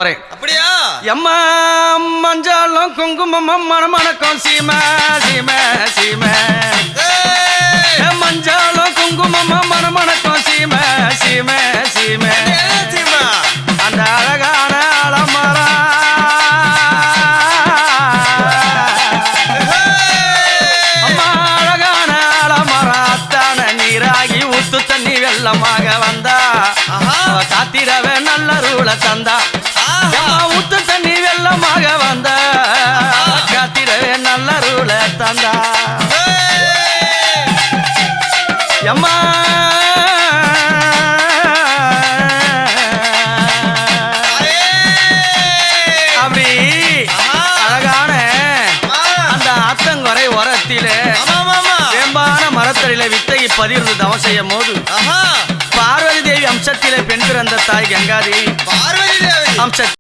அப்படியா? எம்மா மஞ்சாலும் குங்குமம் மணமணக்கும் சீம சீம சீம மஞ்சாலும் குங்குமம் மணமணக்கும் சீம சீம சீம அந்த அழகான அலமரா அம்மா அழகான அலமராத்தான நீராகி ஊத்து தண்ணி வெள்ளமாக வந்தா காத்திரவே நல்ல ரூல தந்தா ஊத்து தண்ணி வெள்ளமாக வந்த காத்திரவே நல்ல ரூல தந்தா எம்மா அப்படி அழகான அந்த ஆத்தங்கரை ஓரத்திலே வேம்பான மரத்தடியில வித்தகி பதிர்ந்து தவம் செய்யும் போது பார்வதி தேவி அம்சத்திலே பெண் பிறந்த தாய் கங்காதேவி பார்வதி தேவி அம்ச